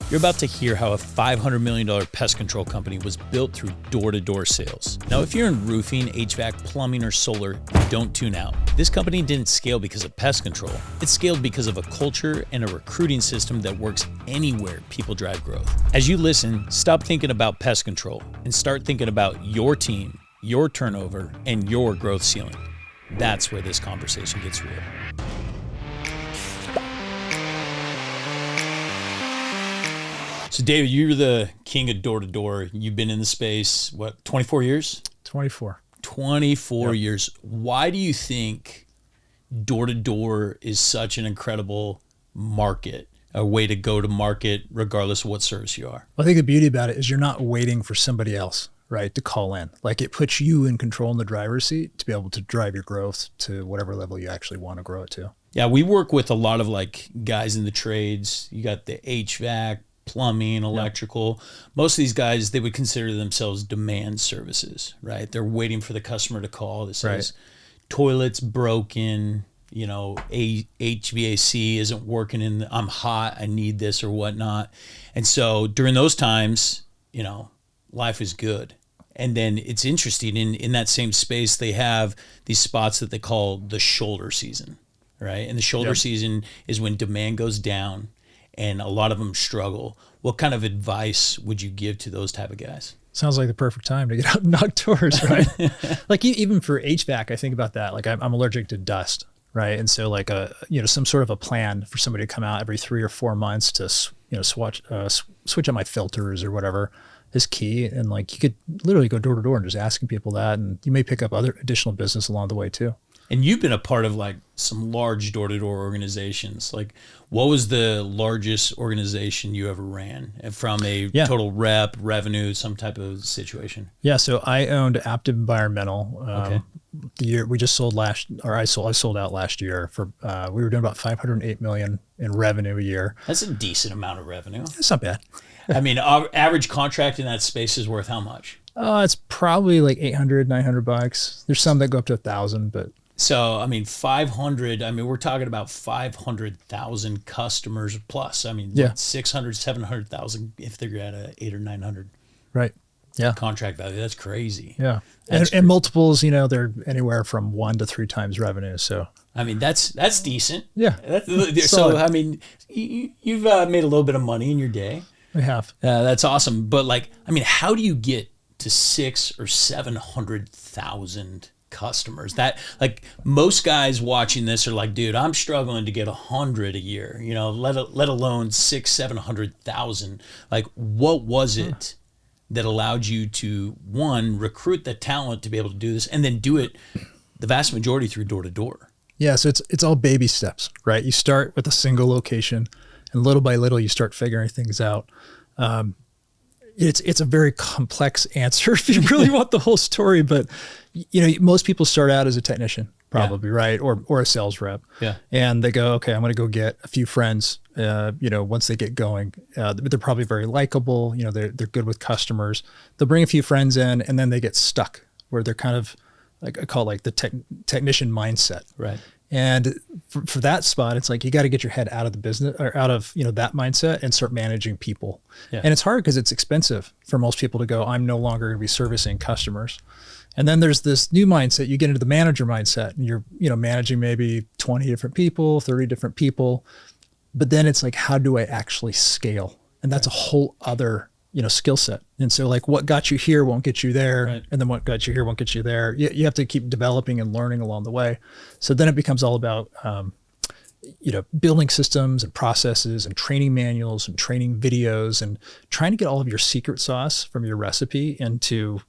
You're about to hear how a $500 million pest control company was built through door-to-door sales. Now, if you're in roofing, HVAC, plumbing, or solar, don't tune out. This company didn't scale because of pest control. It scaled because of a culture and a recruiting system that works anywhere people drive growth. As you listen, stop thinking about pest control and start thinking about your team, your turnover, and your growth ceiling. That's where this conversation gets real. So David, you're the king of door-to-door. You've been in the space, 24 years? 24. 24 years. Why do you think door-to-door is such an incredible market, a way to go to market regardless of what service you are? Well, I think the beauty about it is you're not waiting for somebody else, right, to call in. Like, it puts you in control in the driver's seat to be able to drive your growth to whatever level you actually want to grow it to. Yeah, we work with a lot of like guys in the trades. You got the HVAC, plumbing, electrical. Most of these guys, they would consider themselves demand services, right? They're waiting for the customer to call that says, toilet's broken, HVAC isn't working, I'm hot, I need this or whatnot. And so during those times, life is good. And then it's interesting, in that same space, they have these spots that they call the shoulder season, right? And the shoulder season is when demand goes down and a lot of them struggle. What kind of advice would you give to those type of guys? Sounds like the perfect time to get out and knock doors, right? Like even for HVAC, I think about that. Like I'm allergic to dust, right? And so like some sort of a plan for somebody to come out every 3 or 4 months to switch out my filters or whatever is key. And like you could literally go door to door and just asking people that, and you may pick up other additional business along the way too. And you've been a part of like some large door-to-door organizations. Like, what was the largest organization you ever ran from a total revenue, some type of situation? Yeah. So I owned Aptive Environmental. The year we just sold I sold out last year for, we were doing about 508 million in revenue a year. That's a decent amount of revenue. It's not bad. I mean, our average contract in that space is worth how much? It's probably like $800-900. There's some that go up to 1,000, but. So, 500, we're talking about 500,000 customers plus. 600, 700,000 if they're at a 800 or 900. Right. Yeah. Contract value. That's crazy. Yeah. And multiples, they're anywhere from 1 to 3 times revenue. So, that's decent. Yeah. So, you've made a little bit of money in your day. We have. That's awesome. But how do you get to 600,000 or 700,000 customers? That, like, most guys watching this are like, dude, I'm struggling to get 100 a year, let alone 600,000-700,000. Like, what was it that allowed you to, one, recruit the talent to be able to do this, and then do it the vast majority through door to door? Yeah. So it's all baby steps, right? You start with a single location, and little by little you start figuring things out. It's a very complex answer if you really want the whole story, but most people start out as a technician probably, right? Or a sales rep. Yeah. And they go, okay, I'm going to go get a few friends, once they get going. They're probably very likable, they're good with customers. They'll bring a few friends in, and then they get stuck where they're kind of like, I call it like the technician mindset. Right. And for that spot, it's like, you got to get your head out of the business, or out of, that mindset, and start managing people. Yeah. And it's hard because it's expensive for most people to go, I'm no longer going to be servicing customers. And then there's this new mindset. You get into the manager mindset, and you're, managing maybe 20 different people, 30 different people. But then it's like, how do I actually scale? And that's a whole other, skill set. And so like, what got you here won't get you there. Right. And then what got you here won't get you there. You have to keep developing and learning along the way. So then it becomes all about, building systems and processes and training manuals and training videos and trying to get all of your secret sauce from your recipe into,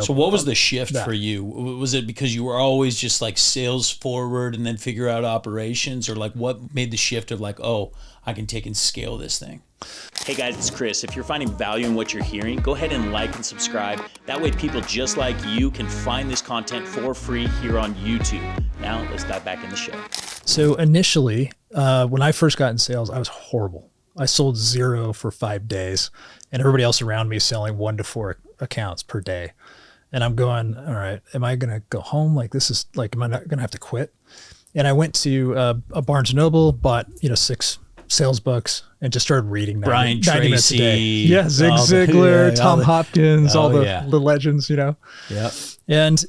So what was the shift for you? Was it because you were always just like sales forward and then figure out operations, or like what made the shift of like, oh, I can take and scale this thing? Hey guys, it's Chris. If you're finding value in what you're hearing, go ahead and like and subscribe. That way people just like you can find this content for free here on YouTube. Now let's dive back in the show. So initially, when I first got in sales, I was horrible. I sold 0 for 5 days, and everybody else around me selling 1 to 4 accounts per day. And I'm going, all right, am I going to go home? Like, this is like, am I not going to have to quit? And I went to a Barnes & Noble, bought, 6 sales books and just started reading them. Brian 90 minutes a day. Tracy. Yeah, Zig Ziglar, Tom Hopkins, all the yeah. legends, you know. Yeah. And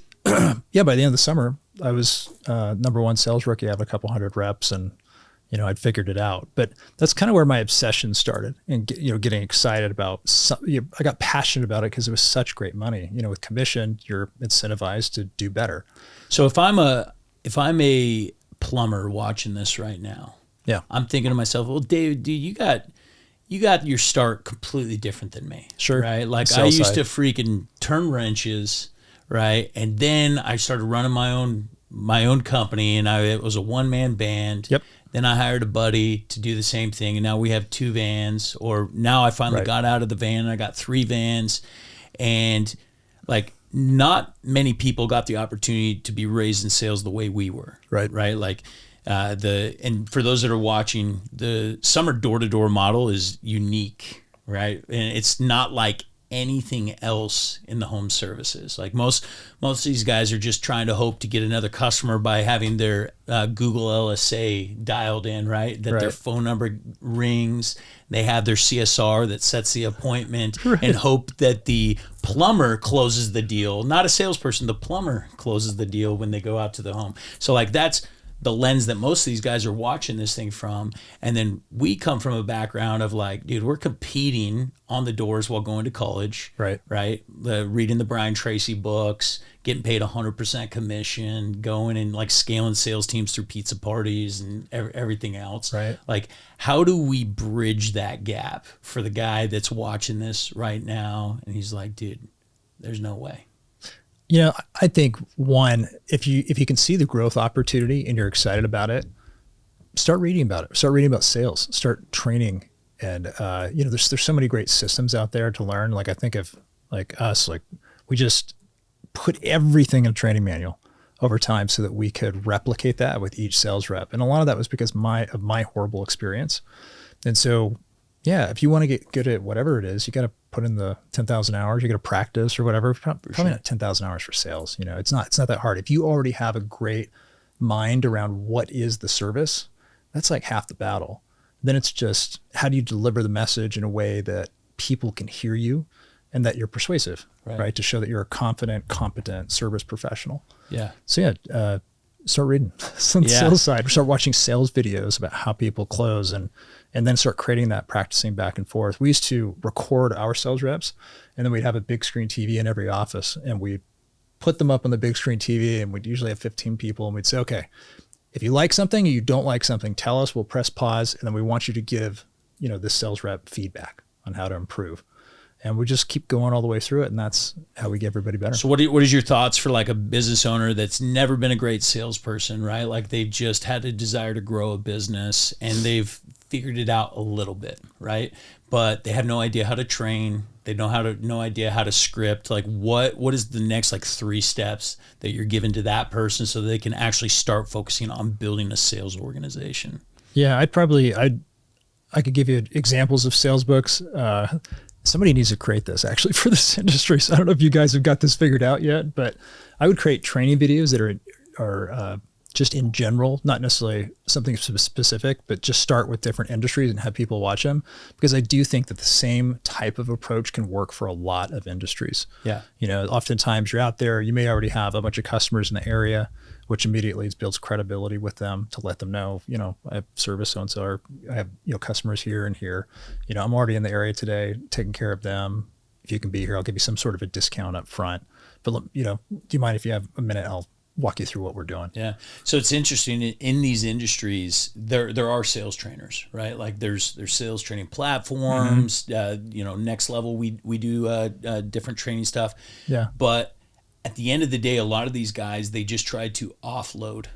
yeah, by the end of the summer, I was #1 sales rookie. I have a couple hundred reps, and you know, I'd figured it out. But that's kind of where my obsession started, and you know, getting excited about. I got passionate about it because it was such great money. You know, with commission, you're incentivized to do better. So if I'm a plumber watching this right now, yeah, I'm thinking to myself, well, Dave, dude, you got your start completely different than me. Sure. Right? Like I Sales used side. to freaking turn wrenches, right? And then I started running my own company, and it was a one-man band. Yep. Then I hired a buddy to do the same thing, and now we have 2 vans. Or now I finally got out of the van, and I got 3 vans. And like, not many people got the opportunity to be raised in sales the way we were. Right. Like and for those that are watching, the summer door-to-door model is unique, right? And it's not like anything else in the home services. Like most of these guys are just trying to hope to get another customer by having their Google LSA dialed in, right? That their phone number rings, they have their CSR that sets the appointment, and hope that the plumber closes the deal. Not a salesperson, the plumber closes the deal when they go out to the home. So like that's the lens that most of these guys are watching this thing from. And then we come from a background of like, dude, we're competing on the doors while going to college. Right. Reading the Brian Tracy books, getting paid 100% commission, going and like scaling sales teams through pizza parties and everything else. Right. Like, how do we bridge that gap for the guy that's watching this right now? And he's like, dude, there's no way. You know, I think one, if you can see the growth opportunity and you're excited about it, start reading about it. Start reading about sales. Start training, and you know, there's so many great systems out there to learn. Like I think of like us, like we just put everything in a training manual over time so that we could replicate that with each sales rep. And a lot of that was because of my horrible experience. And so, yeah, if you want to get good at whatever it is, you got to put in the 10,000 hours, you got to practice or whatever. Probably not 10,000 hours for sales. You know, it's not that hard. If you already have a great mind around what is the service, that's like half the battle. Then it's just, how do you deliver the message in a way that people can hear you and that you're persuasive, right? To show that you're a confident, competent service professional. Yeah. So yeah, start reading on the sales side. Start watching sales videos about how people close, and then start creating that, practicing back and forth. We used to record our sales reps, and then we'd have a big screen TV in every office, and we'd put them up on the big screen TV, and we'd usually have 15 people, and we'd say, okay, if you like something or you don't like something, tell us, we'll press pause, and then we want you to give, you know, this sales rep feedback on how to improve. And we just keep going all the way through it, and that's how we get everybody better. So what is your thoughts for like a business owner that's never been a great salesperson, right? Like they've just had a desire to grow a business, and they've figured it out a little bit, right? But they have no idea how to train. They no idea how to script. Like what is the next like 3 steps that you're giving to that person so that they can actually start focusing on building a sales organization? Yeah, I could give you examples of sales books. Somebody needs to create this actually for this industry. So I don't know if you guys have got this figured out yet, but I would create training videos that are just in general, not necessarily something specific, but just start with different industries and have people watch them, because I do think that the same type of approach can work for a lot of industries. Yeah. You know, oftentimes you're out there, you may already have a bunch of customers in the area, which immediately builds credibility with them to let them know, you know, I have service so-and-so, or I have, you know, customers here and here. You know, I'm already in the area today, taking care of them. If you can be here, I'll give you some sort of a discount up front. But, you know, do you mind if you have a minute? I'll walk you through what we're doing. Yeah. So it's interesting in these industries, there are sales trainers, right? Like there's sales training platforms, you know, Next Level, we do different training stuff. Yeah. But at the end of the day, a lot of these guys, they just try to offload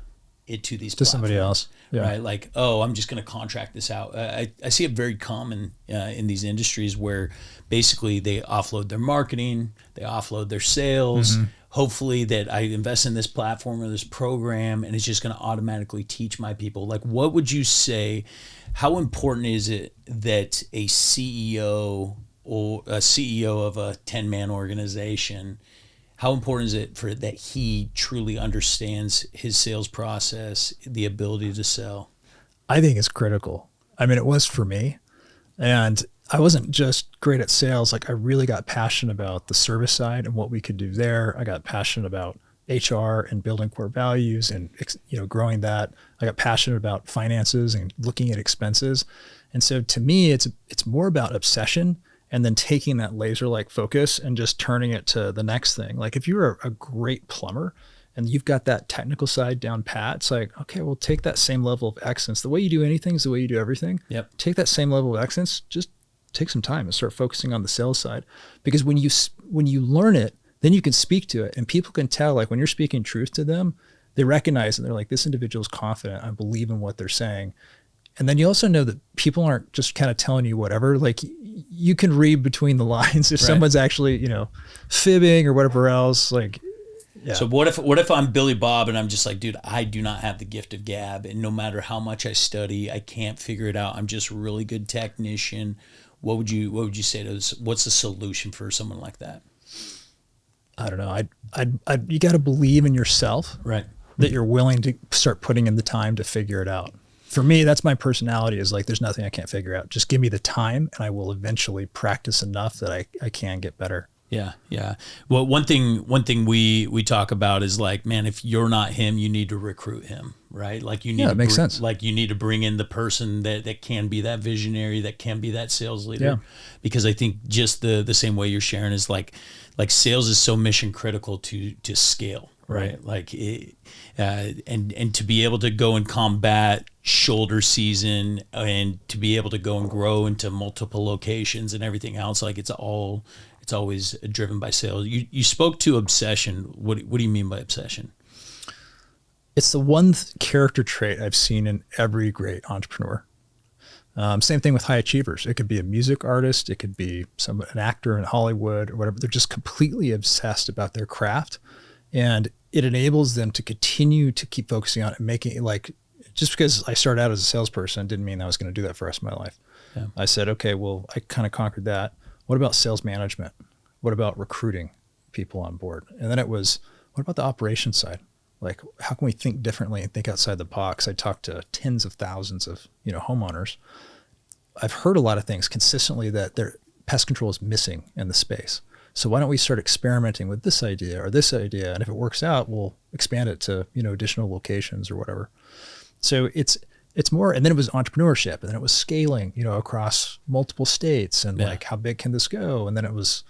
it to these platforms, somebody else. Yeah. Right? Like, oh, I'm just going to contract this out. I see it very common in these industries where basically they offload their marketing, they offload their sales. Hopefully that I invest in this platform or this program, and it's just going to automatically teach my people. Like, what would you say, how important is it that a CEO or a CEO of a 10-man organization, how important is it for that he truly understands his sales process, the ability to sell? I think it's critical. I mean, it was for me. And I wasn't just great at sales. Like I really got passionate about the service side and what we could do there. I got passionate about HR and building core values and, growing that. I got passionate about finances and looking at expenses. And so to me, it's more about obsession and then taking that laser-like focus and just turning it to the next thing. Like if you're a great plumber and you've got that technical side down pat, it's like, okay, well, take that same level of excellence. The way you do anything is the way you do everything. Yep. Take that same level of excellence, just take some time and start focusing on the sales side. Because when you learn it, then you can speak to it and people can tell, like when you're speaking truth to them, they recognize and they're like, this individual is confident. I believe in what they're saying. And then you also know that people aren't just kind of telling you whatever, like you can read between the lines if someone's actually, fibbing or whatever else, like, yeah. So what if I'm Billy Bob and I'm just like, dude, I do not have the gift of gab, and no matter how much I study, I can't figure it out. I'm just a really good technician. What would you say to this? What's the solution for someone like that? I don't know. You got to believe in yourself, right? That you're willing to start putting in the time to figure it out. For me, that's my personality, is like, there's nothing I can't figure out. Just give me the time and I will eventually practice enough that I can get better. Yeah. Yeah. Well, one thing we talk about is like, man, if you're not him, you need to recruit him, right? Like you need that makes sense. Like you need to bring in the person that can be that visionary, that can be that sales leader. Yeah. Because I think just the same way you're sharing is like sales is so mission critical to scale. Right. Like, and to be able to go and combat shoulder season and to be able to go and grow into multiple locations and everything else, like it's always driven by sales. You spoke to obsession. What do you mean by obsession? It's the one character trait I've seen in every great entrepreneur. Same thing with high achievers. It could be a music artist. It could be an actor in Hollywood or whatever. They're just completely obsessed about their craft. And it enables them to continue to keep focusing on it and making it, like, just because I started out as a salesperson didn't mean I was going to do that for the rest of my life. Yeah. I said, okay, well, I kind of conquered that. What about sales management? What about recruiting people on board? And then it was, what about the operations side? Like, how can we think differently and think outside the box? I talked to tens of thousands of, homeowners. I've heard a lot of things consistently that their pest control is missing in the space. So why don't we start experimenting with this idea or this idea? And if it works out, we'll expand it to, additional locations or whatever. So it's more, and then it was entrepreneurship, and then it was scaling, across multiple states, and like, how big can this go? And then it was,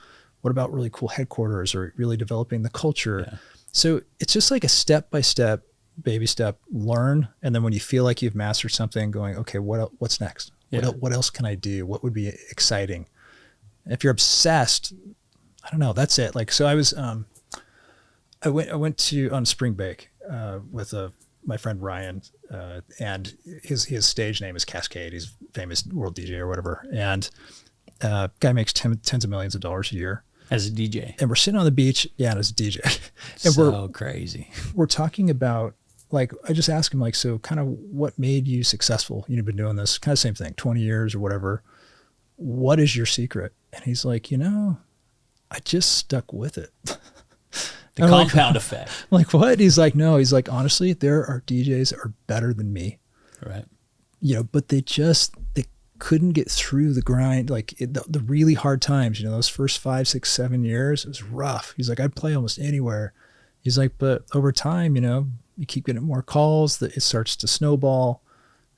what about really cool headquarters or really developing the culture? Yeah. So it's just like a step-by-step, baby step, learn. And then when you feel like you've mastered something, going, okay, what's next? Yeah. What else can I do? What would be exciting? If you're obsessed, I don't know, that's it. Like, so I was, I went to on spring break with my friend Ryan, and his stage name is Cascade. He's a famous world DJ or whatever. And guy makes tens of millions of dollars a year. As a DJ. And we're sitting on the beach, and as a DJ. And so crazy. We're talking about, like, I just asked him, like, so kind of what made you successful? You've been doing this kind of same thing, 20 years or whatever. What is your secret? And he's like, I just stuck with it. The compound effect. I'm like, what? He's like, no. He's like, honestly, there are DJs that are better than me. Right. But they couldn't get through the grind, like the really hard times, those first 5, 6, 7 years, it was rough. He's like, I'd play almost anywhere. He's like, but over time, you keep getting more calls, that it starts to snowball.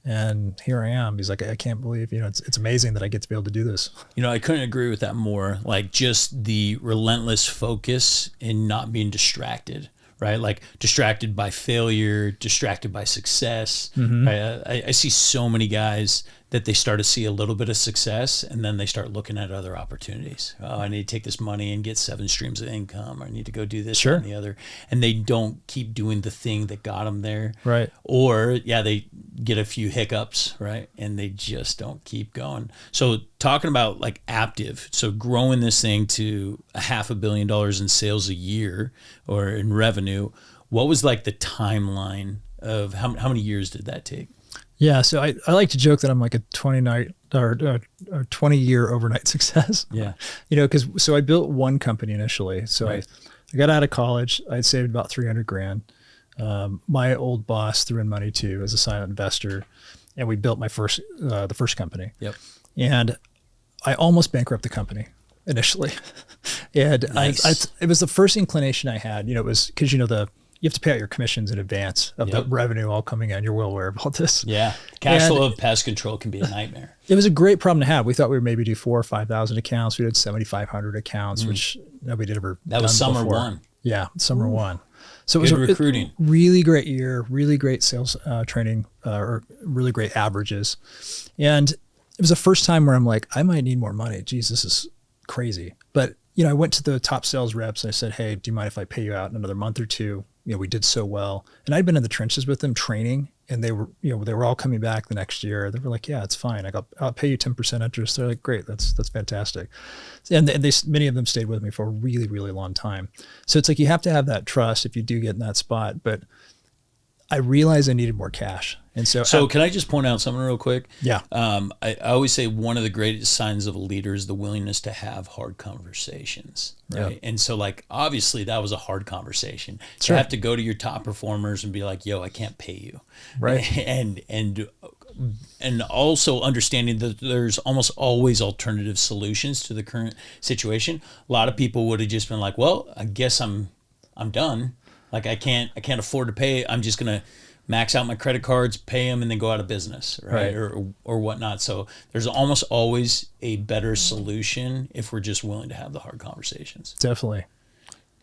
And here I am. He's like, I can't believe, it's amazing that I get to be able to do this. I couldn't agree with that more. Like, just the relentless focus and not being distracted, right? Like, distracted by failure, distracted by success. Mm-hmm. Right? I see so many guys that they start to see a little bit of success, and then they start looking at other opportunities. Oh, I need to take this money and get 7 streams of income, or I need to go do this and the other. And they don't keep doing the thing that got them there. Right. Or, they get a few hiccups, right? And they just don't keep going. So talking about like Aptive, so growing this thing to $500 million in sales a year or in revenue, what was like the timeline of how many years did that take? Yeah, so I like to joke that I'm like a 20-year overnight success. Yeah. So I built one company initially. So I got out of college. I'd saved about $300,000. My old boss threw in money too as a silent investor. and we built the first company. Yep. And I almost bankrupted the company initially. And Nice. it was the first inclination I had, it was because, you have to pay out your commissions in advance of the revenue all coming in. You're well aware of all this. Yeah. Cash flow of pest control can be a nightmare. It was a great problem to have. We thought we would maybe do 4,000 or 5,000 accounts. We did 7,500 accounts, which nobody had ever That was done summer before. one. Yeah, summer one. So it Good was recruiting. really great year, really great sales training, or really great averages. And it was the first time where I'm like, I might need more money. Geez, this is crazy. But, I went to the top sales reps and I said, hey, do you mind if I pay you out in another month or two? We did so well. And I'd been in the trenches with them training, and they were all coming back the next year. They were like, yeah, it's fine. I'll pay you 10% interest. They're like, great. That's fantastic. And many of them stayed with me for a really, really long time. So it's like, you have to have that trust if you do get in that spot. But I realized I needed more cash. And so can I just point out something real quick? Yeah. I always say one of the greatest signs of a leader is the willingness to have hard conversations, right? Yeah. And so obviously that was a hard conversation. Sure. You have to go to your top performers and be like, yo, I can't pay you. Right. And also understanding that there's almost always alternative solutions to the current situation. A lot of people would have just been like, well, I guess I'm done. I can't afford to pay. I'm just going to max out my credit cards, pay them, and then go out of business, right? Or whatnot. So there's almost always a better solution if we're just willing to have the hard conversations. Definitely.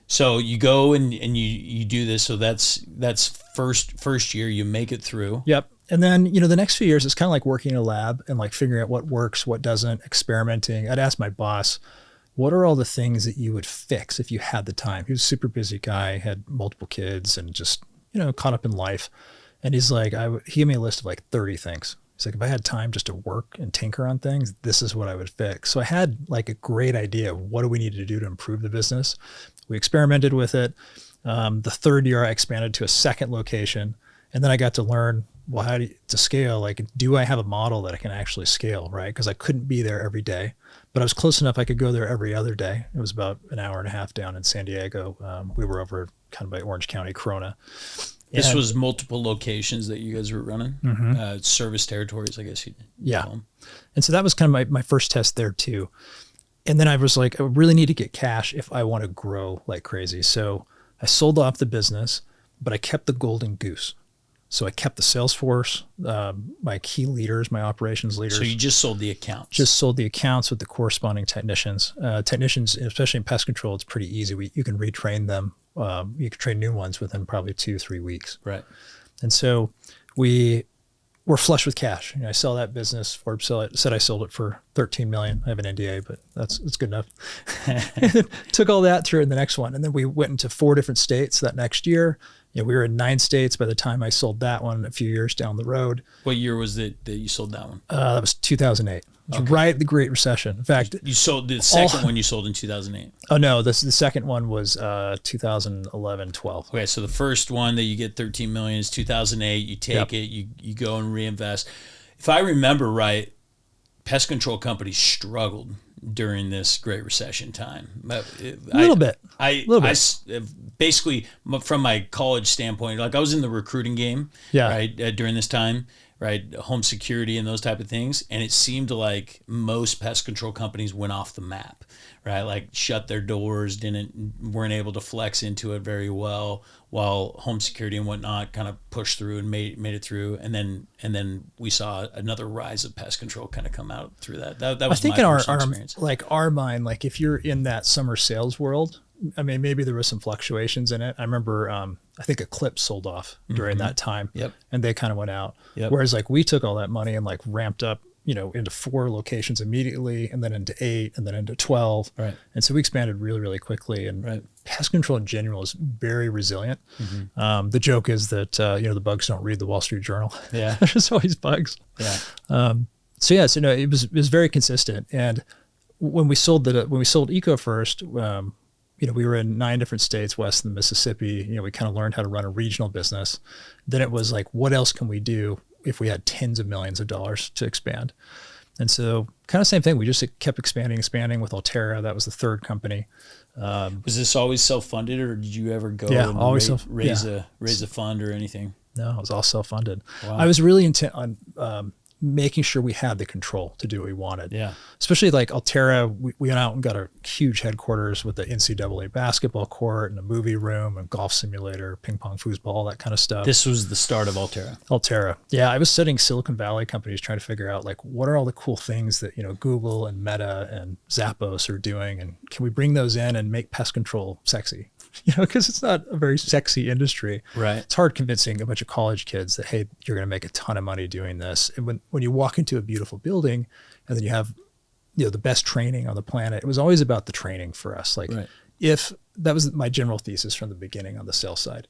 So you go and you do this. So that's first year, you make it through. Yep. And then, the next few years, it's kind of like working in a lab and figuring out what works, what doesn't, experimenting. I'd ask my boss, what are all the things that you would fix if you had the time? He was a super busy guy, had multiple kids, and just, caught up in life. And he's like, he gave me a list of 30 things. He's like, if I had time just to work and tinker on things, this is what I would fix. So I had a great idea of what do we need to do to improve the business. We experimented with it. The third year I expanded to a second location, and then I got to learn, well, how to scale. Do I have a model that I can actually scale, right? Because I couldn't be there every day, but I was close enough I could go there every other day. It was about an hour and a half down in San Diego. We were over kind of by Orange County, Corona. This was multiple locations that you guys were running, service territories, I guess you'd call them. And so that was kind of my first test there too. And then I was like, I really need to get cash if I want to grow like crazy. So I sold off the business, but I kept the golden goose. So I kept the sales force, my key leaders, my operations leaders. So you just sold the accounts? Just sold the accounts with the corresponding technicians. Technicians, especially in pest control, it's pretty easy. You can retrain them. You can train new ones within probably 2-3 weeks. Right. And so we were flush with cash. I sell that business. Forbes said I sold it for $13 million. I have an NDA, but that's good enough. Took all that through in the next one. And then we went into 4 different states that next year. We were in 9 states by the time I sold that one a few years down the road. What year was it that you sold that one? That was 2008. It was right at the Great Recession. In fact, you sold the second one. You sold in 2008. Oh no, the second one was 2011, 12. Okay, so the first one that you get 13 million is 2008. You take it, you go and reinvest. If I remember right, pest control companies struggled during this Great Recession time. A little bit. Basically, from my college standpoint, I was in the recruiting game, right, during this time. Right, home security and those type of things, and it seemed like most pest control companies went off the map, right? Shut their doors, weren't able to flex into it very well, while home security and whatnot kind of pushed through and made it through, and then we saw another rise of pest control kind of come out through that. That was I think my in personal experience. our mind, if you're in that summer sales world, I mean, maybe there was some fluctuations in it. I remember, I think Eclipse sold off during that time, and they kind of went out. Whereas we took all that money and ramped up, into 4 locations immediately, and then into 8, and then into 12. Right. And so we expanded really, really quickly. And pest control in general is very resilient. The joke is that the bugs don't read the Wall Street Journal. Yeah, there's always bugs. Yeah. It was very consistent. And when we sold Eco First, we were in 9 different states west of the Mississippi. We kind of learned how to run a regional business. Then it was what else can we do if we had tens of millions of dollars to expand? And so kind of same thing. We just kept expanding with Altera. That was the third company. Was this always self-funded, or did you ever go always raise a fund or anything? No, it was all self-funded. Wow. I was really intent on making sure we had the control to do what we wanted. Yeah. Especially like Altera, we went out and got a huge headquarters with the NCAA basketball court and a movie room and golf simulator, ping pong, foosball, that kind of stuff. This was the start of Altera. Altera. Yeah. I was studying Silicon Valley companies trying to figure out like, what are all the cool things that, Google and Meta and Zappos are doing? And can we bring those in and make pest control sexy? Because it's not a very sexy industry. Right. It's hard convincing a bunch of college kids that, hey, you're going to make a ton of money doing this. And when you walk into a beautiful building and then you have, the best training on the planet, it was always about the training for us. Like if that was my general thesis from the beginning on the sales side,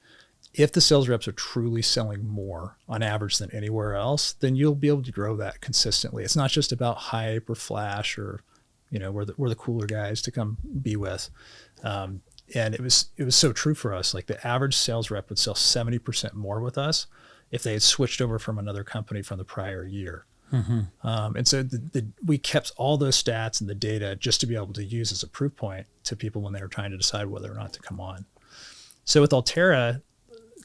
if the sales reps are truly selling more on average than anywhere else, then you'll be able to grow that consistently. It's not just about hype or flash or, we're the cooler guys to come be with. And it was so true for us. Like the average sales rep would sell 70% more with us if they had switched over from another company from the prior year. Mm-hmm. And so we kept all those stats and the data just to be able to use as a proof point to people when they were trying to decide whether or not to come on. So with Altera,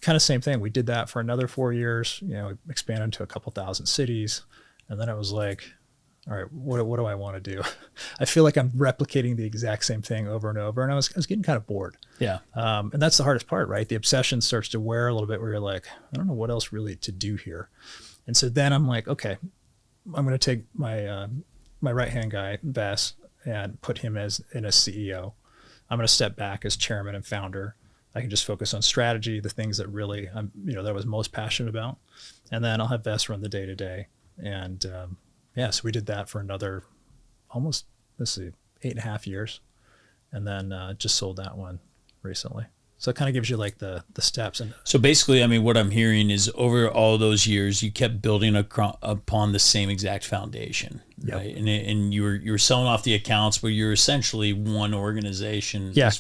kind of same thing. We did that for another 4 years, expanded to a couple thousand cities. And then it was like, all right, what do I want to do? I feel like I'm replicating the exact same thing over and over. And I was getting kind of bored. Yeah. And that's the hardest part, right? The obsession starts to wear a little bit where you're like, I don't know what else really to do here. And so then I'm like, okay, I'm going to take my right-hand guy, Bess, and put him as CEO. I'm going to step back as chairman and founder. I can just focus on strategy, the things that really that I was most passionate about. And then I'll have Bess run the day-to-day. And so we did that for another almost, 8.5 years. And then just sold that one recently. So it kind of gives you like the steps. And so basically, what I'm hearing is over all those years, you kept building upon the same exact foundation, right? And you were selling off the accounts, but you're essentially one organization. Yeah,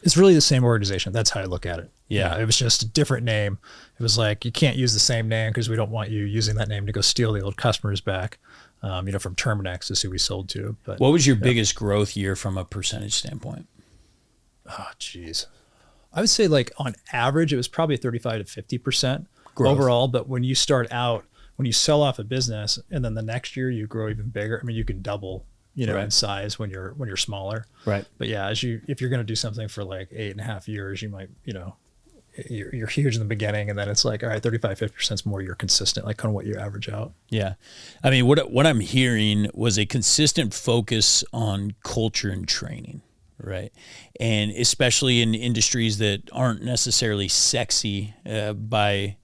it's really the same organization. That's how I look at it. Yeah, it was just a different name. It was like, you can't use the same name because we don't want you using that name to go steal the old customers back. From Terminex is who we sold to. But what was your biggest growth year from a percentage standpoint? Oh, geez. I would say like on average, it was probably 35 to 50% overall. But when you start out, when you sell off a business and then the next year you grow even bigger, you can double, in size when you're smaller. Right. But yeah, if you're going to do something for like 8.5 years, you might, you're huge in the beginning and then it's like, all right, 35, 50% is more, you're consistent, like kind of what you average out. Yeah. What I'm hearing was a consistent focus on culture and training. Right. And especially in industries that aren't necessarily sexy by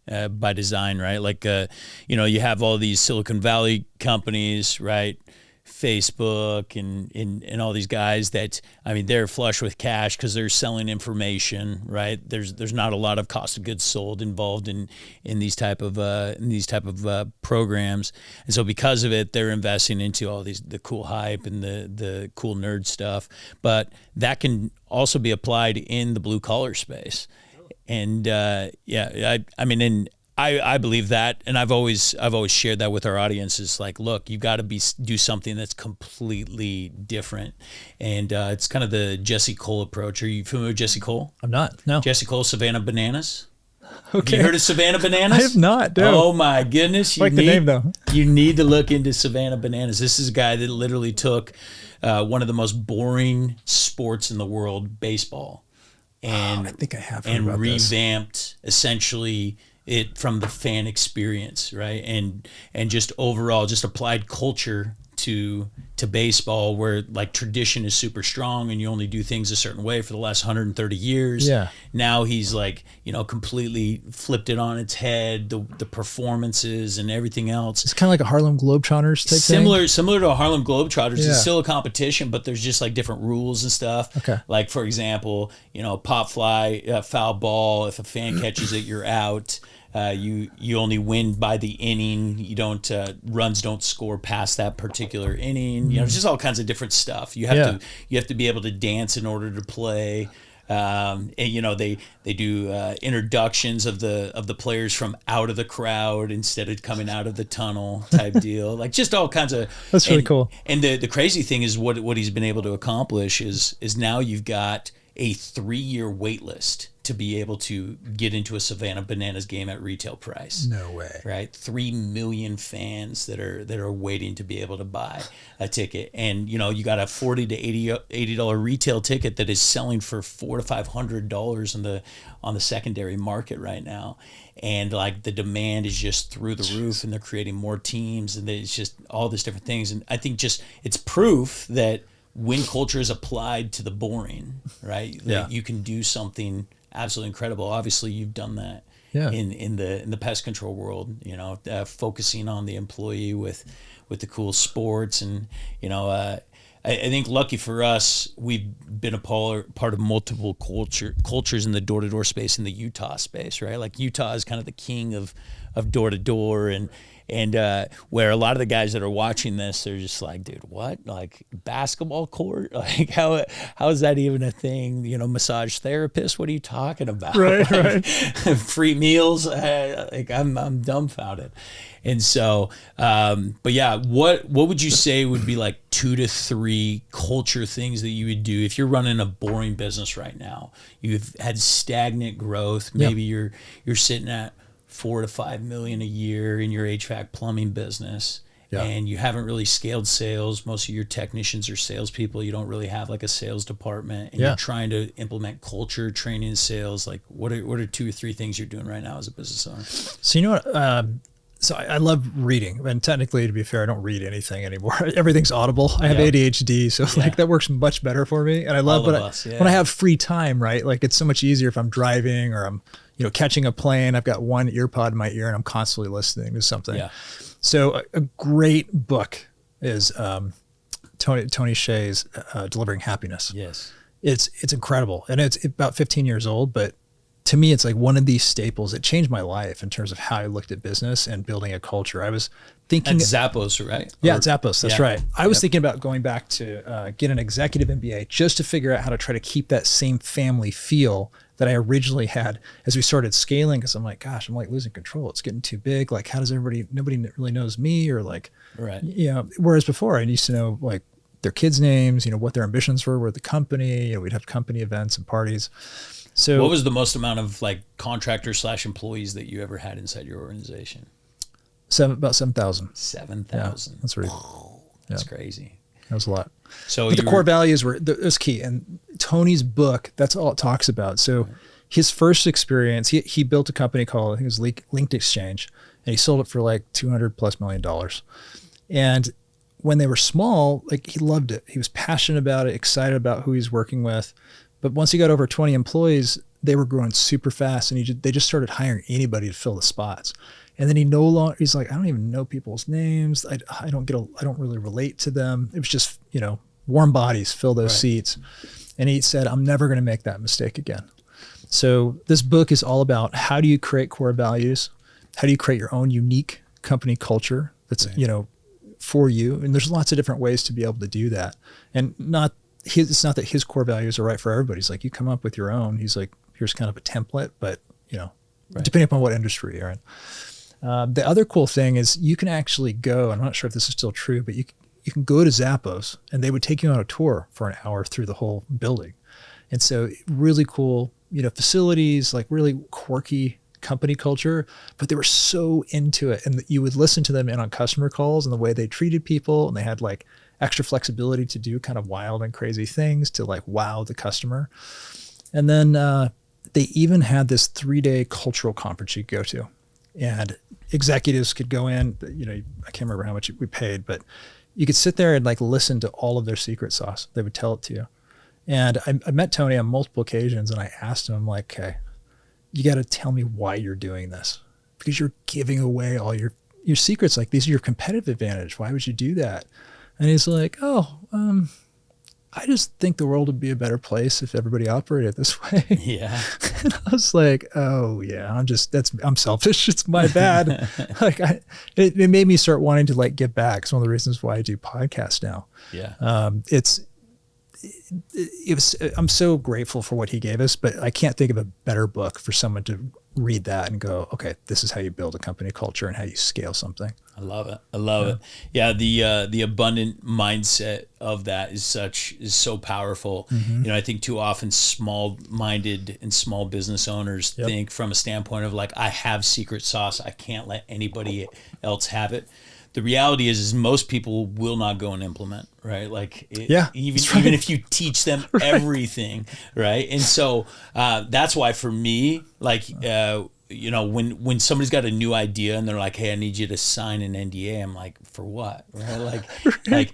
design, right? Like, you have all these Silicon Valley companies, right? Facebook and all these guys that, they're flush with cash because they're selling information, right? There's not a lot of cost of goods sold involved in these type of programs, and so because of it, they're investing into all the cool hype and the cool nerd stuff. But that can also be applied in the blue collar space, and I believe that, and I've always shared that with our audience. Is like, look, you got to do something that's completely different, and it's kind of the Jesse Cole approach. Are you familiar with Jesse Cole? I'm not. No. Jesse Cole, Savannah Bananas. Okay. Have you heard of Savannah Bananas? I have not. No. Oh my goodness! The name though. You need to look into Savannah Bananas. This is a guy that literally took one of the most boring sports in the world, baseball, and I think I have heard about revamped essentially it from the fan experience, right? And just overall just applied culture to baseball, where like tradition is super strong and you only do things a certain way for the last 130 years. Yeah. Now he's like, completely flipped it on its head, the performances and everything else. It's kind of like a Harlem Globetrotters type thing. Similar to a Harlem Globetrotters. Yeah. It's still a competition, but there's just like different rules and stuff. Okay. Like for example, pop fly, foul ball, if a fan catches it, you're out. You only win by the inning. You don't runs don't score past that particular inning. It's just all kinds of different stuff. You have to be able to dance in order to play. And they do introductions of the players from out of the crowd instead of coming out of the tunnel type deal. Like just all kinds of. That's really cool. And the crazy thing is what he's been able to accomplish is now you've got a 3-year wait list to be able to get into a Savannah Bananas game at retail price. No way. Right? 3 million fans that are waiting to be able to buy a ticket. And, you know, you got a $40 to $80 retail ticket that is selling for $400 to $500 on the secondary market right now. And like the demand is just through the roof, and they're creating more teams, and it's just all these different things. And I think just it's proof that when culture is applied to the boring, right? Yeah. You can do something absolutely incredible. Obviously, you've done that in the pest control world. You know, focusing on the employee with the cool sports, and you know, I think lucky for us, we've been a part of multiple cultures in the door-to-door space, in the Utah space, right? Like Utah is kind of the king of door-to-door, and where a lot of the guys that are watching this, they're just like, dude, what? Like basketball court? Like how is that even a thing? You know, massage therapist? What are you talking about? Right, like, right. Free meals? Like I'm dumbfounded. And so, but yeah, what would you say would be like 2 to 3 culture things that you would do if you're running a boring business right now? You've had stagnant growth. Maybe you're sitting at 4 to 5 million a year in your HVAC plumbing business, and you haven't really scaled sales. Most of your technicians are salespeople. You don't really have like a sales department, and you're trying to implement culture, training, and sales. Like, what are 2 or 3 things you're doing right now as a business owner? So you know what? So I love reading, and technically, to be fair, I don't read anything anymore. Everything's audible. I have ADHD, so like that works much better for me. And I love when I have free time, right? Like it's so much easier if I'm driving or I'm, you know, catching a plane. I've got one ear pod in my ear and I'm constantly listening to something. Yeah. So a great book is Tony Hsieh's Delivering Happiness. Yes. It's incredible, and it's about 15 years old, but to me, it's like one of these staples. It changed my life in terms of how I looked at business and building a culture. I was thinking... At Zappos, right? Yeah, at Zappos. That's right. I was thinking about going back to get an executive MBA just to figure out how to try to keep that same family feel that I originally had as we started scaling. Because I'm like, gosh, I'm like losing control. It's getting too big. Like, how does nobody really knows me, or like, you know, whereas before I used to know like their kids' names, you know, what their ambitions were with the company. You know, we'd have company events and parties. So what was the most amount of like contractors / employees that you ever had inside your organization? About 7,000. 7,000. Yeah, that's right. That's crazy. That was a lot. So but the core values were key. And Tony's book, that's all it talks about. So his first experience, he built a company called, I think it was Linked Exchange, and he sold it for like $200+ million. And when they were small, like he loved it. He was passionate about it, excited about who he's working with. But once he got over 20 employees, they were growing super fast, and they just started hiring anybody to fill the spots. And then he's like, I don't even know people's names. I don't really relate to them. It was just, you know, warm bodies, fill those seats. And he said, I'm never going to make that mistake again. So this book is all about how do you create core values? How do you create your own unique company culture that's, you know, for you? And there's lots of different ways to be able to do that. And it's not that his core values are right for everybody. He's like, you come up with your own. He's like, here's kind of a template, but you know, depending upon what industry you're in. The other cool thing is you can actually go, I'm not sure if this is still true, but you can go to Zappos and they would take you on a tour for an hour through the whole building. And so really cool, you know, facilities, like really quirky company culture, but they were so into it. And you would listen to them in on customer calls and the way they treated people. And they had like extra flexibility to do kind of wild and crazy things to like wow the customer. And then they even had this 3-day cultural conference you could go to, and executives could go in. You know, I can't remember how much we paid, but you could sit there and like listen to all of their secret sauce. They would tell it to you. And I met Tony on multiple occasions, and I asked him, I'm like, okay, you got to tell me why you're doing this, because you're giving away all your secrets. Like, these are your competitive advantage. Why would you do that? And he's like, I just think the world would be a better place if everybody operated this way. Yeah. And I was like, oh yeah, I'm selfish. It's my bad. Like it made me start wanting to like give back. It's one of the reasons why I do podcasts now. Yeah. I'm so grateful for what he gave us, but I can't think of a better book for someone to read that and go, okay, this is how you build a company culture and how you scale something. I love it. I love it. Yeah, the abundant mindset of that is so powerful. You know, I think too often small-minded and small business owners think from a standpoint of like, I have secret sauce, I can't let anybody else have it. The reality is most people will not go and implement, right? Like, even if you teach them everything, right? And so that's why for me, like, you know, when somebody's got a new idea and they're like, hey, I need you to sign an NDA, I'm like, for what? Right? Like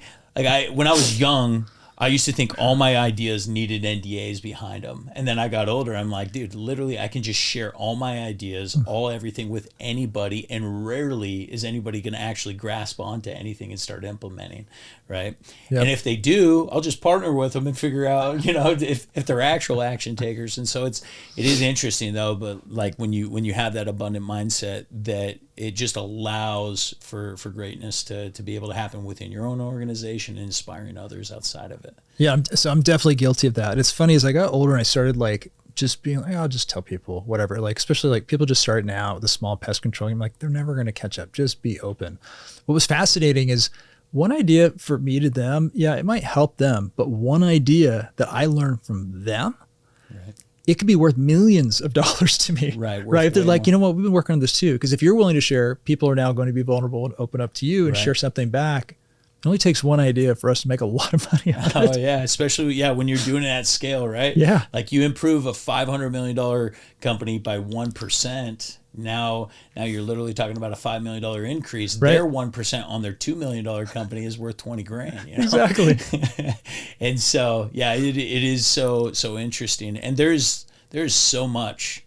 when I was young, I used to think all my ideas needed NDAs behind them. And then I got older. I'm like, dude, literally, I can just share all my ideas, everything with anybody. And rarely is anybody going to actually grasp onto anything and start implementing. Right. Yep. And if they do, I'll just partner with them and figure out, you know, if they're actual action takers. And so it is interesting, though. But like when you have that abundant mindset, that it just allows for greatness to be able to happen within your own organization and inspiring others outside of it. Yeah. So I'm definitely guilty of that. It's funny, as I got older and I started like just being like, I'll just tell people whatever, like, especially like people just starting out with the small pest control. I'm like, they're never going to catch up. Just be open. What was fascinating is one idea for me to them. Yeah, it might help them, but one idea that I learned from them, it could be worth millions of dollars to me. Right. If they're like, you know what, we've been working on this too. Because if you're willing to share, people are now going to be vulnerable and open up to you and share something back. It only takes one idea for us to make a lot of money out of it. Oh yeah, especially when you're doing it at scale, right? Yeah. Like you improve a $500 million company by 1%. Now you're literally talking about a $5 million increase. Right. Their 1% on their $2 million company is worth 20 grand. You know? Exactly. And so, yeah, it is so interesting. And there's so much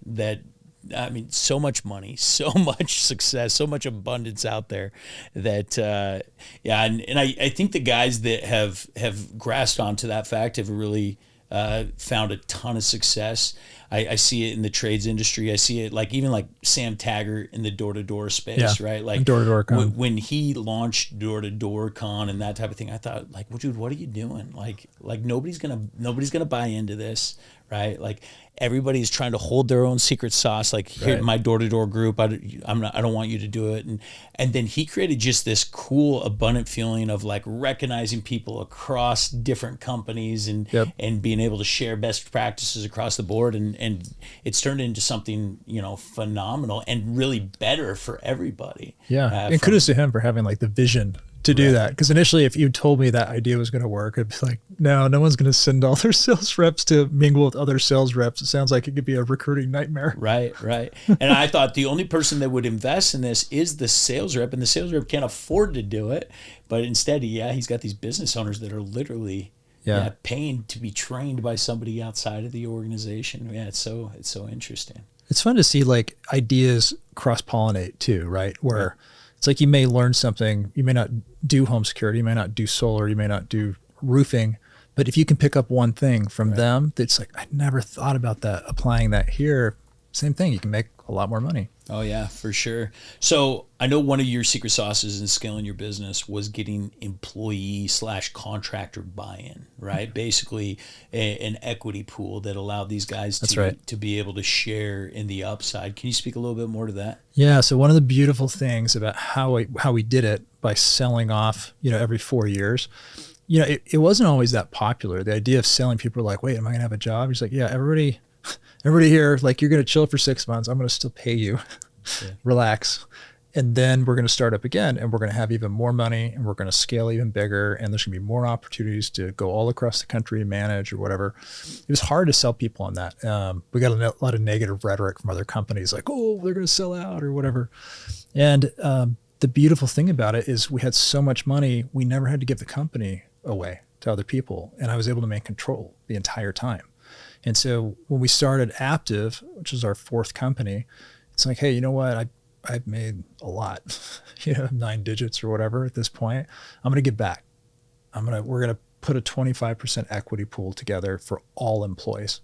so much money, so much success, so much abundance out there that, and I think the guys that have grasped onto that fact have really found a ton of success. I see it in the trades industry. I see it even like Sam Taggart in the door-to-door space, right? Like door-to-door con. When he launched door-to-door con and that type of thing, I thought like, well, dude, what are you doing? Like nobody's gonna buy into this, right? Like everybody's trying to hold their own secret sauce. Like here, my door-to-door group, I don't want you to do it. And then he created just this cool, abundant feeling of like recognizing people across different companies and being able to share best practices across the board. And it's turned into something, you know, phenomenal and really better for everybody. Yeah. And kudos to him for having like the vision to do that. Because initially, if you told me that idea was going to work, I'd be like, no one's going to send all their sales reps to mingle with other sales reps. It sounds like it could be a recruiting nightmare. Right. And I thought the only person that would invest in this is the sales rep, and the sales rep can't afford to do it. But instead, he's got these business owners that are literally paying to be trained by somebody outside of the organization. Yeah, it's so interesting. It's fun to see like ideas cross-pollinate too, right? Where it's like you may learn something, you may not do home security, you may not do solar, you may not do roofing, but if you can pick up one thing from them that's like, I never thought about that, applying that here, same thing, you can make a lot more money. Oh yeah, for sure. So I know one of your secret sauces in scaling your business was getting employee/contractor buy-in, right? Basically an equity pool that allowed these guys to be able to share in the upside. Can you speak a little bit more to that? Yeah. So one of the beautiful things about how we did it by selling off, you know, every 4 years, you know, it wasn't always that popular. The idea of selling, people were like, wait, am I going to have a job? He's like, yeah, everybody here, like you're going to chill for 6 months. I'm going to still pay you. Relax. And then we're going to start up again and we're going to have even more money and we're going to scale even bigger. And there's going to be more opportunities to go all across the country and manage or whatever. It was hard to sell people on that. We got a lot of negative rhetoric from other companies like, oh, they're going to sell out or whatever. And the beautiful thing about it is we had so much money, we never had to give the company away to other people. And I was able to maintain control the entire time. And so when we started Aptive, which is our fourth company, it's like, hey, you know what? I've made a lot, 9 digits or whatever at this point. I'm going to give back. We're going to put a 25% equity pool together for all employees.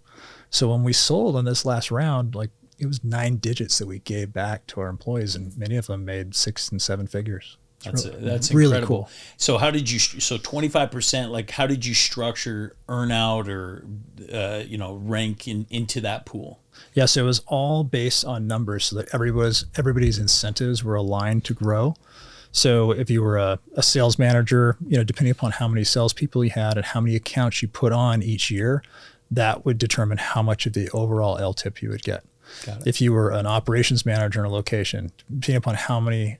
So when we sold on this last round, like it was 9 digits that we gave back to our employees, and many of them made 6 and 7 figures. That's really incredible. cool. So how did you? So 25%. Like, how did you structure earnout or rank into that pool? Yeah, so it was all based on numbers, so that everybody's incentives were aligned to grow. So if you were a sales manager, depending upon how many salespeople you had and how many accounts you put on each year, that would determine how much of the overall LTIP you would get. Got it. If you were an operations manager in a location, depending upon how many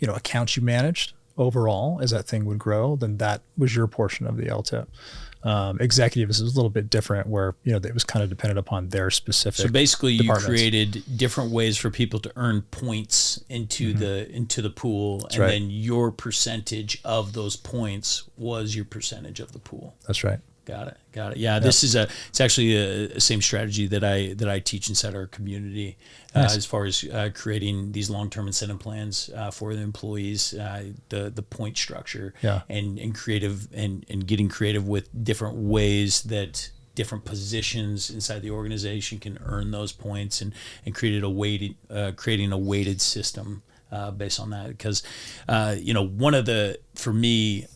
accounts you managed overall as that thing would grow, then that was your portion of the LTIP. Executives is a little bit different, where it was kind of dependent upon their specific. So basically, you created different ways for people to earn points into the pool, That's and right. then your percentage of those points was your percentage of the pool. That's right. Got it. Yeah, this is it's actually a same strategy that I teach inside our community, Nice. as far as creating these long-term incentive plans for the employees, the point structure, and creative and getting creative with different ways that different positions inside the organization can earn those points, and creating a weighted system based on that. Because for me,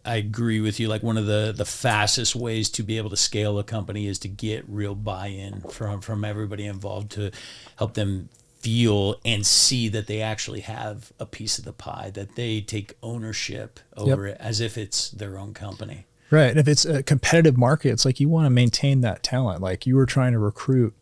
I agree with you. Like, one of the fastest ways to be able to scale a company is to get real buy-in from everybody involved, to help them feel and see that they actually have a piece of the pie, that they take ownership over it as if it's their own company. Right. And if it's a competitive market, it's like you want to maintain that talent. Like, you were trying to recruit,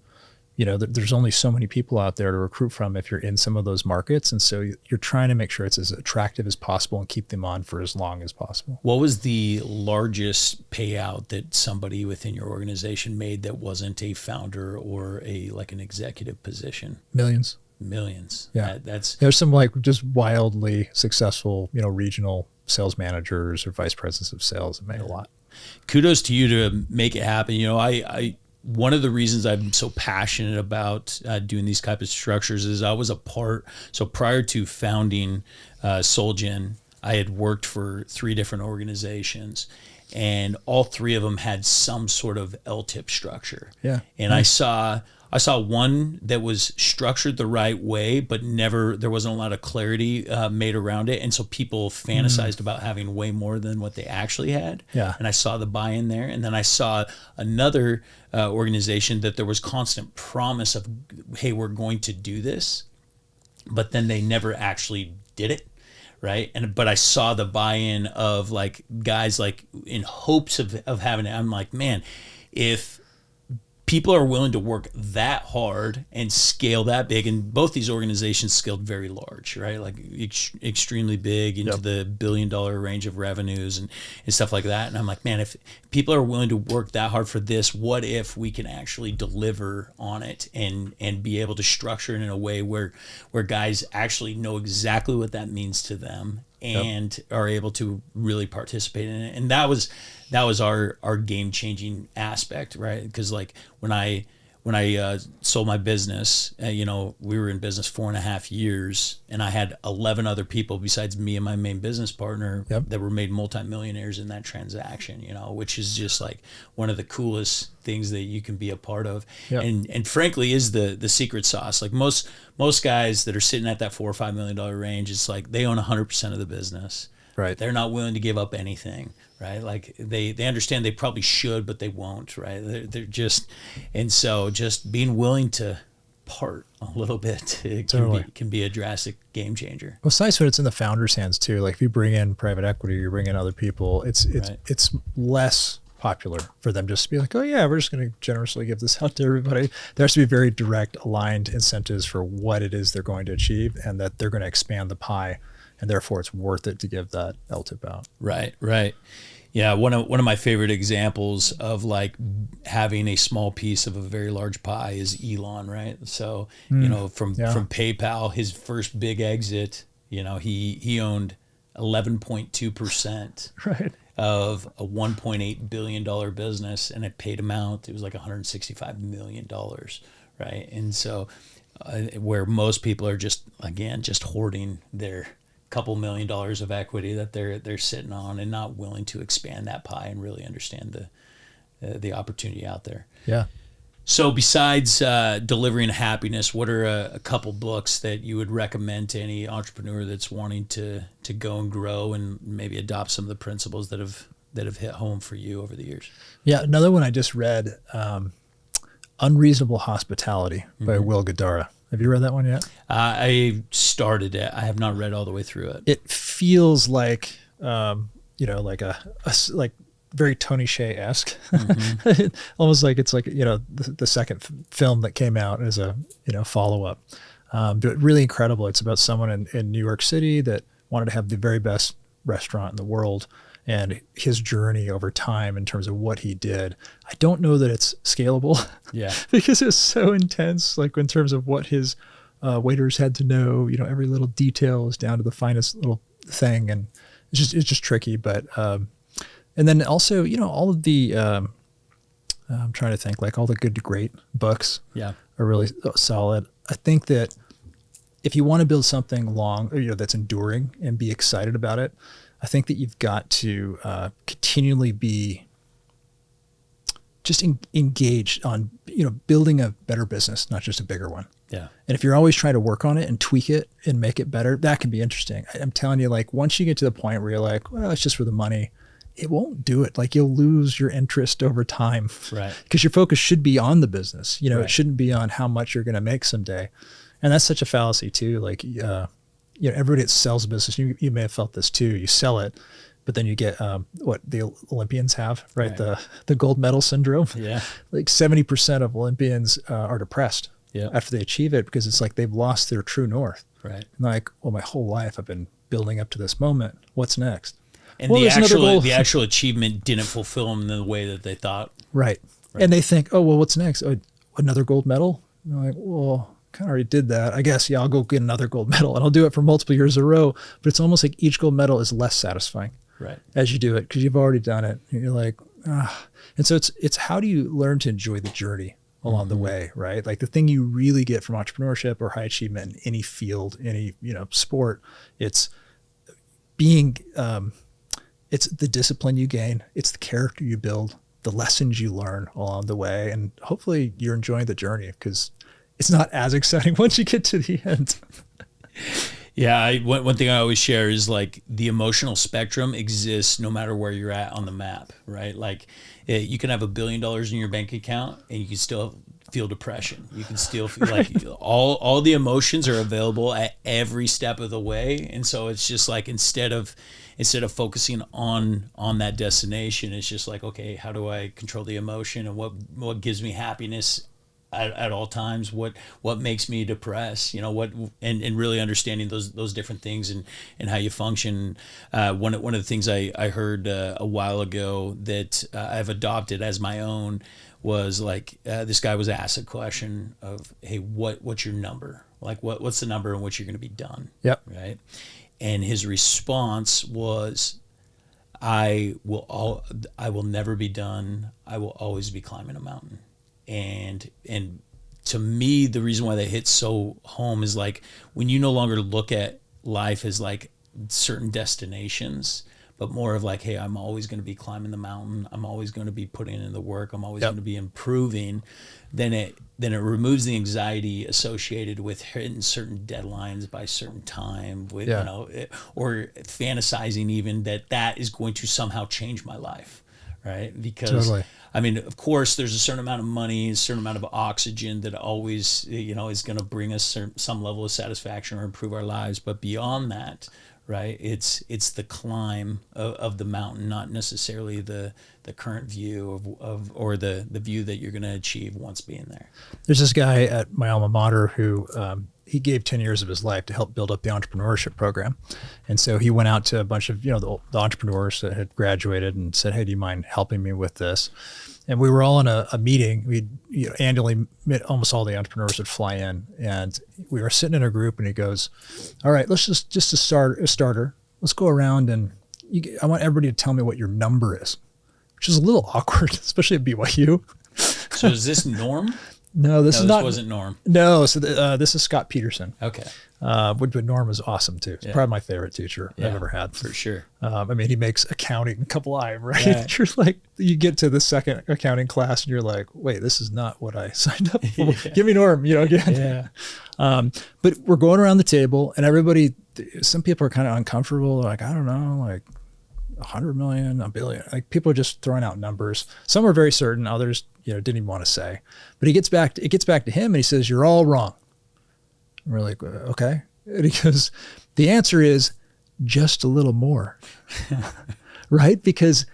there's only so many people out there to recruit from if you're in some of those markets. And so you're trying to make sure it's as attractive as possible and keep them on for as long as possible. What was the largest payout that somebody within your organization made that wasn't a founder or an executive position? Millions. Yeah. There's some just wildly successful, regional sales managers or vice presidents of sales that made a lot. Kudos to you to make it happen. One of the reasons I'm so passionate about doing these type of structures is I was a part. So prior to founding Solgen, I had worked for 3 different organizations, and all 3 of them had some sort of LTIP structure. Yeah. And nice. I saw one that was structured the right way, but there wasn't a lot of clarity made around it. And so people fantasized about having way more than what they actually had. Yeah. And I saw the buy-in there. And then I saw another organization that there was constant promise of, hey, we're going to do this, but then they never actually did it. Right. But I saw the buy-in of guys in hopes of having it. I'm like, man, if people are willing to work that hard and scale that big, and both these organizations scaled very large, right? Like extremely big, into the $1 billion range of revenues and stuff like that. And I'm like, man, if people are willing to work that hard for this, what if we can actually deliver on it and be able to structure it in a way where guys actually know exactly what that means to them and are able to really participate in it. And that was our game-changing aspect, right? Because when I sold my business, we were in business 4.5 years, and I had 11 other people besides me and my main business partner that were made multimillionaires in that transaction, which is just one of the coolest things that you can be a part of. And frankly is the secret sauce. Like most guys that are sitting at that $4 or $5 million range, it's like they own 100% of the business. Right. They're not willing to give up anything, right? Like they understand they probably should, but they won't, right? They're just being willing to part a little bit can be a drastic game changer. Well, it's nice when it's in the founder's hands too. Like, if you bring in private equity, you bring in other people, it's less popular for them just to be like, oh yeah, we're just going to generously give this out to everybody. There has to be very direct, aligned incentives for what it is they're going to achieve, and that they're going to expand the pie, and therefore it's worth it to give that LTIP out. Right. Yeah, one of my favorite examples of having a small piece of a very large pie is Elon, right? So, from PayPal, his first big exit, he owned 11.2% right. of a $1.8 billion business, and it paid him out. It was $165 million, right? And so where most people are just hoarding their couple $1 million of equity that they're sitting on and not willing to expand that pie and really understand the opportunity out there. Yeah. So besides delivering happiness, what are a couple books that you would recommend to any entrepreneur that's wanting to go and grow and maybe adopt some of the principles that have hit home for you over the years? Yeah, another one I just read, Unreasonable Hospitality by Will Guidara. Have you read that one yet? I started it. I have not read all the way through it. It feels like, like a very Tony Hsieh-esque, almost like it's like, the second film that came out as a, follow-up. But really incredible. It's about someone in New York City that wanted to have the very best restaurant in the world, and his journey over time in terms of what he did. I don't know that it's scalable, because it's so intense, like in terms of what his waiters had to know, every little detail is down to the finest little thing. And it's just tricky. But, and then also, all of the, I'm trying to think, like all the Good to Great books are really solid. I think that if you want to build something long, that's enduring and be excited about it, I think that you've got to continually be just engaged on, building a better business, not just a bigger one. Yeah. And if you're always trying to work on it and tweak it and make it better, that can be interesting. I'm telling you, like, once you get to the point where you're like, well, it's just for the money, it won't do it. Like, you'll lose your interest over time. Right. Because your focus should be on the business. It shouldn't be on how much you're going to make someday. And that's such a fallacy too. Like, everybody that sells a business, you may have felt this too. You sell it, but then you get what the Olympians have, right? The gold medal syndrome. Yeah. Like 70% of Olympians are depressed after they achieve it, because it's like they've lost their true north. Right. And like, well, my whole life I've been building up to this moment. What's next? And well, the actual achievement didn't fulfill them in the way that they thought. Right. And they think, oh, well, what's next? Oh, another gold medal? And they're like, well, kind of already did that. I guess, I'll go get another gold medal, and I'll do it for multiple years in a row. But it's almost like each gold medal is less satisfying as you do it, because you've already done it. And you're like, ah. And so it's how do you learn to enjoy the journey along the way, right? Like the thing you really get from entrepreneurship or high achievement in any field, any, sport, it's being, it's the discipline you gain. It's the character you build, the lessons you learn along the way. And hopefully you're enjoying the journey, because it's not as exciting once you get to the end. Yeah. One thing I always share is like the emotional spectrum exists no matter where you're at on the map, right? Like you can have $1 billion in your bank account and you can still feel depression. You can still feel like all the emotions are available at every step of the way. And so it's just like, instead of focusing on that destination, it's just like, okay, how do I control the emotion, and what gives me happiness at all times, what makes me depressed, and really understanding those different things and how you function. One of the things I heard a while ago that I've adopted as my own was like, this guy was asked a question of, hey, what's your number? Like what's the number in which you're going to be done? Yep. Right. And his response was, I will never be done. I will always be climbing a mountain. And to me, the reason why that hits so home is like, when you no longer look at life as like certain destinations, but more of like, hey, I'm always going to be climbing the mountain. I'm always going to be putting in the work. I'm always going to be improving. Then it removes the anxiety associated with hitting certain deadlines by certain time, with or fantasizing even that is going to somehow change my life, right? Because I mean, of course, there's a certain amount of money, a certain amount of oxygen that always, is going to bring us some level of satisfaction or improve our lives. But beyond that, right, it's the climb of the mountain, not necessarily the current view of or the view that you're going to achieve once being there. There's this guy at my alma mater who he gave 10 years of his life to help build up the entrepreneurship program. And so he went out to a bunch of, the entrepreneurs that had graduated and said, hey, do you mind helping me with this? And we were all in a meeting. We'd annually, almost all the entrepreneurs would fly in, and we were sitting in a group, and he goes, all right, let's just to start a starter, let's go around and I want everybody to tell me what your number is, which is a little awkward, especially at BYU. So is this norm? No, this wasn't Norm. No, so this is Scott Peterson. Okay. But Norm is awesome too. He's probably my favorite teacher I've ever had. For sure. I mean, he makes accounting come alive, right? You're like, you get to the second accounting class and you're like, wait, this is not what I signed up for. Give me Norm, again. Yeah. But we're going around the table and everybody, some people are kind of uncomfortable. Like, I don't know, like 100 million, a billion. Like people are just throwing out numbers. Some are very certain, others, didn't even want to say. But it gets back to him and he says, you're all wrong. And we're like, okay. And he goes, the answer is just a little more, right? Because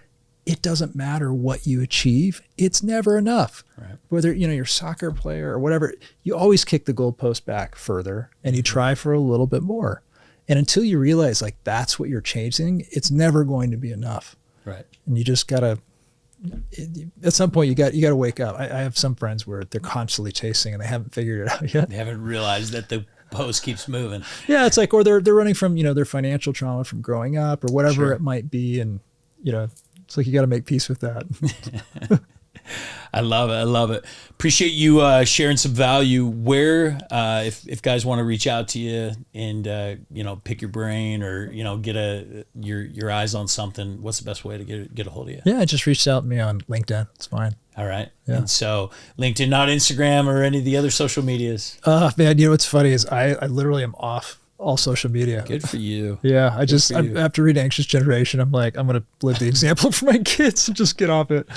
it doesn't matter what you achieve. It's never enough. Right. Whether, you're a soccer player or whatever, you always kick the goalpost back further and you try for a little bit more. And until you realize like that's what you're chasing, it's never going to be enough. Right. And you just gotta, at some point you got to wake up. I have some friends where they're constantly chasing and they haven't figured it out yet. They haven't realized that the post keeps moving. Yeah. It's like, or they're running from, their financial trauma from growing up or whatever it might be. And, it's like, you got to make peace with that. I love it. I love it. Appreciate you sharing some value. Where, if guys want to reach out to you and pick your brain or get your eyes on something, what's the best way to get a hold of you? Yeah, just reach out to me on LinkedIn. It's fine. All right. Yeah. And so LinkedIn, not Instagram or any of the other social medias. Man, what's funny is I literally am off all social media. Good for you. Yeah. After reading Anxious Generation, I'm like, I'm going to live the example for my kids and just get off it.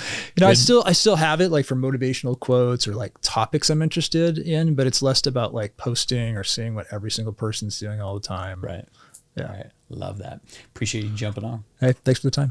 I still have it like for motivational quotes or like topics I'm interested in, but it's less about like posting or seeing what every single person's doing all the time. Right. Yeah. Right. Love that. Appreciate you jumping on. Hey, thanks for the time.